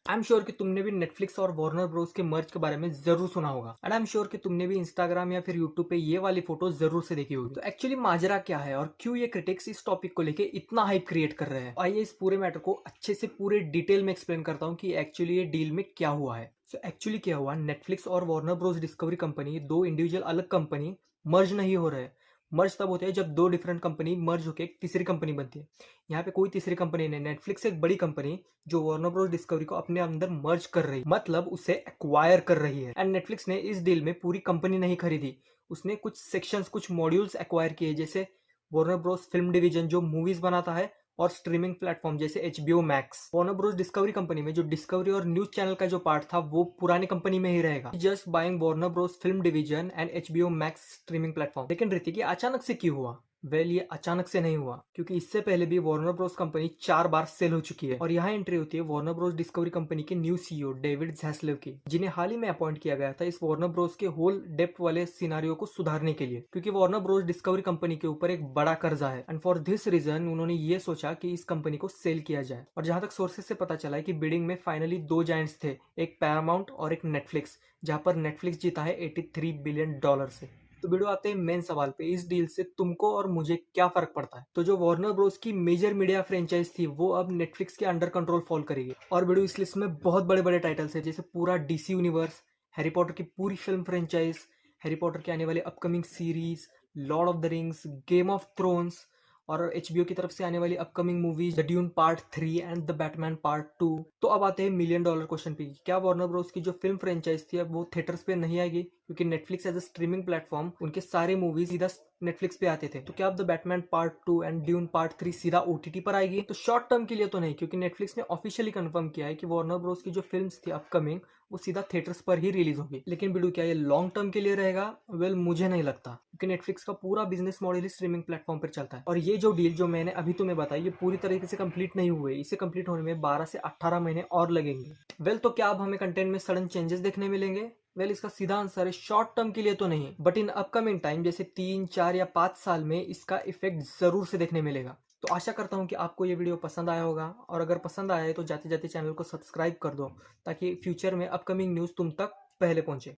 I am sure कि तुमने भी नेटफ्लिक्स और वार्नर ब्रोस के मर्ज के बारे में जरूर सुना होगा एंड आई एम श्योर कि तुमने भी इंस्टाग्राम या फिर यूट्यूब पे ये वाली फोटो जरूर से देखी होगी। तो एक्चुअली माजरा क्या है और क्यों ये क्रिटिक्स इस टॉपिक को लेके इतना हाइप क्रिएट कर रहे हैं, आइए इस पूरे मैटर को अच्छे से पूरे डिटेल में एक्सप्लेन करता हूँ कि एक्चुअली ये डील में क्या हुआ है। सो एक्चुअली क्या हुआ, नेटफ्लिक्स और वार्नर ब्रोस डिस्कवरी कंपनी, दो इंडिविजुअल अलग कंपनी मर्ज नहीं हो रहे। मर्ज तब होते हैं जब दो डिफरेंट कंपनी मर्ज होकर एक तीसरी कंपनी बनती है। यहाँ पे कोई तीसरी कंपनी नहीं, नेटफ्लिक्स एक बड़ी कंपनी जो वार्नर ब्रोस डिस्कवरी को अपने अंदर मर्ज कर रही, मतलब उसे एक्वायर कर रही है। एंड नेटफ्लिक्स ने इस डील में पूरी कंपनी नहीं खरीदी, उसने कुछ सेक्शंस, कुछ मॉड्यूल्स एक्वायर किए, जैसे वार्नर ब्रोस फिल्म डिवीजन जो मूवीज बनाता है, और स्ट्रीमिंग प्लेटफॉर्म जैसे HBO max. Warner Bros discovery company में जो डिस्कवरी और न्यूज चैनल का जो पार्ट था वो पुरानी कंपनी में ही रहेगा। Just buying Warner Bros film division and HBO max streaming platform. लेकिन ऋतिक, ये अचानक से क्यों हुआ? ये अचानक से नहीं हुआ, क्योंकि इससे पहले भी वार्नर ब्रोस कंपनी 4 बार सेल हो चुकी है। और यहाँ एंट्री होती है वार्नर ब्रोस डिस्कवरी कंपनी के न्यू CEO डेविड ज़ैस्लेव की, जिन्हें हाल ही में अपॉइंट किया गया था इस वार्नर ब्रोस के होल डेप्थ वाले सिनारियो को सुधारने के लिए, क्योंकि वार्नर ब्रोस डिस्कवरी कंपनी के ऊपर एक बड़ा कर्जा है। एंड फॉर दिस रीजन उन्होंने ये सोचा कि इस कंपनी को सेल किया जाए। और जहां तक सोर्सेस से पता चला है कि बिडिंग में फाइनली दो जायंट्स थे, एक पैरामाउंट और एक नेटफ्लिक्स, जहां पर नेटफ्लिक्स जीता है $83 बिलियन से। तो वीडियो आते हैं मेन सवाल पे, इस डील से तुमको और मुझे क्या फर्क पड़ता है? तो जो वार्नर ब्रोस की मेजर मीडिया फ्रेंचाइज थी वो अब नेटफ्लिक्स के अंडर कंट्रोल फॉल करेगी। और वीडियो इस लिस्ट में बहुत बड़े बड़े टाइटल्स है, जैसे पूरा DC यूनिवर्स, हैरी पॉटर की पूरी फिल्म फ्रेंचाइज, हैरी पॉटर के आने वाले upcoming series, Lord of the rings, game of thrones, और HBO की तरफ से आने वाली upcoming movies the dune part 3 and the Batman part 2। तो अब आते हैं $1 मिलियन क्वेश्चन पे, क्या वार्नर ब्रोस की जो फिल्म फ्रेंचाइज थी अब वो थिएटर्स पे नहीं आएगी? क्योंकि Netflix as a streaming platform उनके सारे मूवीज सीधा नेटफ्लिक्स पे आते थे। तो क्या अब the Batman part 2 and dune part 3 सीधा OTT पर आएगी? तो शॉर्ट टर्म के लिए तो नहीं, क्योंकि नेटफ्लिक्स ने ऑफिशियली कंफर्म किया है कि वार्नर ब्रोस की जो फिल्म्स थी अपकमिंग वो सीधा थिएटर्स पर ही रिलीज होगी। लेकिन बिडू, क्या ये लॉन्ग टर्म के लिए रहेगा? मुझे नहीं लगता, क्योंकि नेटफ्लिक्स का पूरा बिजनेस मॉडल ही स्ट्रीमिंग प्लेटफॉर्म पर चलता है। और ये जो डील जो मैंने अभी तुम्हें बताई ये पूरी तरीके से कंप्लीट नहीं हुए, इसे कंप्लीट होने में 12 से 18 महीने और लगेंगे। तो क्या अब हमें कंटेंट में सडन चेंजेस देखने मिलेंगे? इसका सीधा आंसर है शॉर्ट टर्म के लिए तो नहीं, बट इन अपकमिंग टाइम जैसे 3, 4 या 5 साल में इसका इफेक्ट जरूर से देखने मिलेगा। तो आशा करता हूँ कि आपको ये वीडियो पसंद आया होगा, और अगर पसंद आया है तो जाते जाते चैनल को सब्सक्राइब कर दो, ताकि फ्यूचर में अपकमिंग न्यूज़ तुम तक पहले पहुंचे।